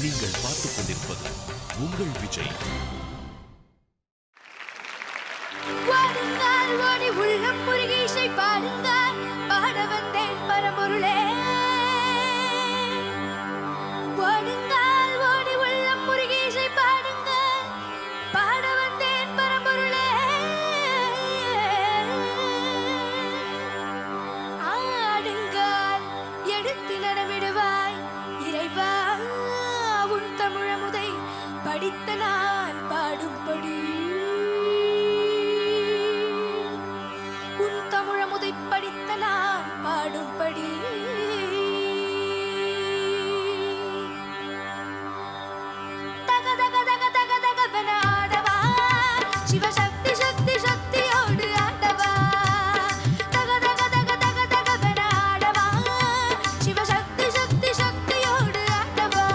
நீங்கள் பார்த்துக் கொண்டிருப்பது உங்கள் விஜய். வாடுங்கள் ஓடி உள்ளம் முருகி இசை பாடுங்கள், பாட வந்தேன் பரம்பொருளே. வாடுங்கள் ஓடி உள்ளம் முருகி இசை பாடுங்கள், பாட வந்தேன் பரம்பொருளே. ஆடுங்கள் எடுத்து நடமிடுவாய் இறைவா, உன் தமிழமுதை படித்த நான் பாடும்படி. உன் தமிழமுதை படித்த நான் பாடும்படி. தக தக தக தக தகவென ஆடவா, சிவசக்தி சக்தி சக்தியோடு ஆடவா. தக தக தக தக தகவென ஆடவா, சிவசக்தி சக்தி சக்தியோடு ஆடவா.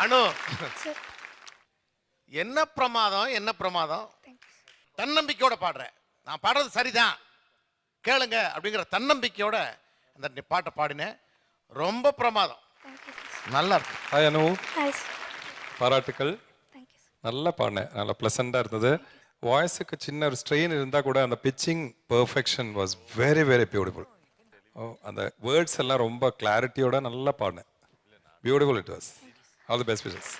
அனு சார் என்ன பிரமாதம், என்ன பிரமாதம். தன்னம்பிக்கையோட பாடுற. நான் பாடுறது சரிதான் கேளுங்க அப்படிங்கிற தன்னம்பிக்கையோட அந்த நீ பாட்டை பாடினேன். ரொம்ப பிரமாதம், நல்லா இருக்கு. ஹாய் அனு, ஹாய் சார். பாராட்டுக்கள். Thank you sir. நல்லா பாடினேன், நல்லா ப்ளசண்டாக இருந்தது. வாய்ஸுக்கு சின்ன ஒரு ஸ்ட்ரெயின் இருந்தால் கூட அந்த pitching perfection was very very beautiful. அந்த வேர்ட்ஸ் எல்லாம் ரொம்ப கிளாரிட்டியோட நல்லா பாடினேன். Beautiful it was. All the best wishes.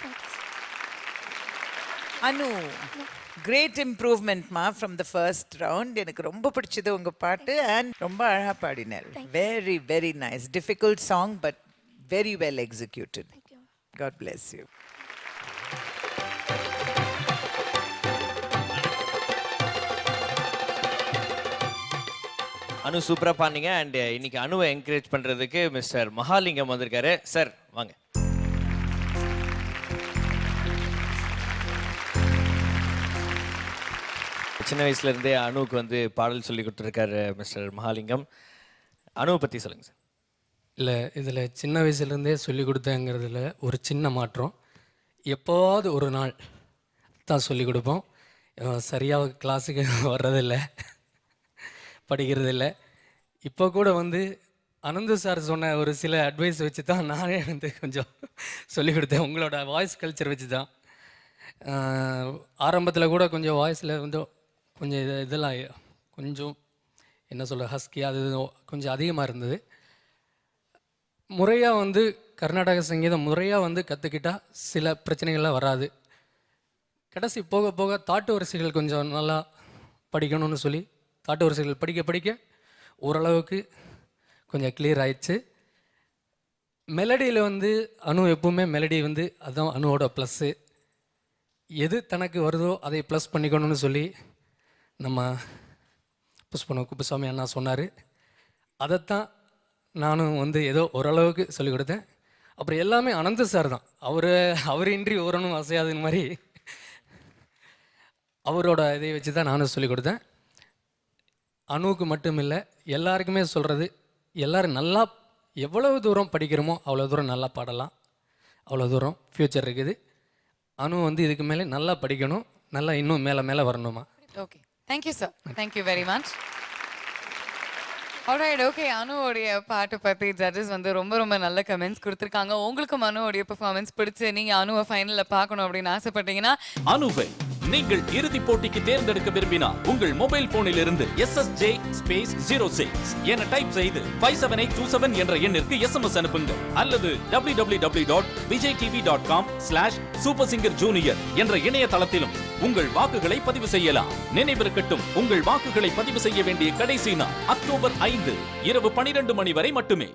Anu, great இம்ப்ரூவ்மெண்ட்மா ஃப்ரம் த ஃபர்ஸ்ட் ரவுண்ட். எனக்கு ரொம்ப பிடிச்சது உங்கள் பாட்டு அண்ட் ரொம்ப அழகாக பாடினார். Very very nice. Difficult song but very well executed. God bless you. Anu சூப்பராக பாடுனீங்க. அண்ட் இன்னைக்கு அனுவை என்கரேஜ் பண்ணுறதுக்கு மிஸ்டர் மகாலிங்கம் வந்திருக்காரு. சார் வாங்க. சின்ன வயசுலேருந்தே அனுவுக்கு வந்து பாடல் சொல்லி கொடுத்துருக்காரு மிஸ்டர் மகாலிங்கம். அனுவை பற்றி சொல்லுங்கள் சார். இல்லை, இதில் சின்ன வயசுலேருந்தே சொல்லி கொடுத்தேங்கிறதுல ஒரு சின்ன மாற்றம். எப்போவாவது ஒரு நாள் தான் சொல்லி கொடுப்போம். சரியாக கிளாஸுக்கு வர்றதில்லை, படிக்கிறதில்லை. இப்போ கூட வந்து அனந்து சார் சொன்ன ஒரு சில அட்வைஸ் வச்சு தான் நானே வந்து கொஞ்சம் சொல்லிக் கொடுத்தேன். உங்களோட வாய்ஸ் கல்ச்சர் வச்சு தான். ஆரம்பத்தில் கூட கொஞ்சம் வாய்ஸில் வந்து கொஞ்சம் இதெல்லாம் கொஞ்சம் என்ன சொல்ல ஹஸ்கி அது கொஞ்சம் அதிகமாக இருந்தது. முறையாக வந்து கர்நாடக சங்கீதம் முறையாக வந்து கற்றுக்கிட்டால் சில பிரச்சனைகள்லாம் வராது. கடைசி போக போக தாட்டு வரிசைகள் கொஞ்சம் நல்லா படிக்கணும்னு சொல்லி தாட்டு வரிசைகள் படிக்க படிக்க ஓரளவுக்கு கொஞ்சம் கிளியர் ஆயிடுச்சு. மெலடியில் வந்து அனு எப்பவுமே மெலடி வந்து அதுதான் அனுவோட ப்ளஸ்ஸு. எது தனக்கு வருதோ அதை ப்ளஸ் பண்ணிக்கணும்னு சொல்லி நம்ம புஷ்பன குப்புசாமி அண்ணா சொன்னார். அதைத்தான் நானும் வந்து ஏதோ ஓரளவுக்கு சொல்லிக் கொடுத்தேன். அப்புறம் எல்லாமே அனந்த சார் தான். அவர் இன்றி ஓரணும் அசையாதுன்னு மாதிரி அவரோட இதை வச்சு தான் நானும் சொல்லிக் கொடுத்தேன். அணுவுக்கு மட்டும் இல்லை, எல்லாருக்குமே சொல்கிறது, எல்லோரும் நல்லா எவ்வளவு தூரம் படிக்கிறோமோ அவ்வளோ தூரம் நல்லா பாடலாம், அவ்வளோ தூரம் ஃப்யூச்சர் இருக்குது. அனு வந்து இதுக்கு மேலே நல்லா படிக்கணும், நல்லா இன்னும் மேலே மேலே வரணுமா. Okay, thank you sir, thank you very much. Alright, okay. அனுவோடைய பாட்டு பற்றி ஜட்ஜஸ் வந்து ரொம்ப ரொம்ப நல்ல கமெண்ட்ஸ் கொடுத்துருக்காங்க. உங்களுக்கும் அனுவோடைய பெர்ஃபார்மன்ஸ் பிடிச்சி நீங்கள் அனுவை ஃபைனலில் பார்க்கணும் அப்படின்னு ஆசைப்பட்டீங்கன்னா அனுவை நீங்கள் இறுதிப் போட்டிக்கு தேர்ந்தெடுக்க விரும்பினால் உங்கள் மொபைல் போனில் இருந்து SSJ_06 என டைப் செய்து 57827 என்ற எண்ணிற்கு SMS அனுப்புங்கள். அல்லது www.vijaytv.com/supersingerjunior என்ற இணையதளத்திலும் உங்கள் வாக்குகளை பதிவு செய்யலாம். நினைவிருக்கட்டும், உங்கள் வாக்குகளை பதிவு செய்ய வேண்டிய கடைசி நாள் அக்டோபர் 5 இரவு 12 மணி வரை மட்டுமே.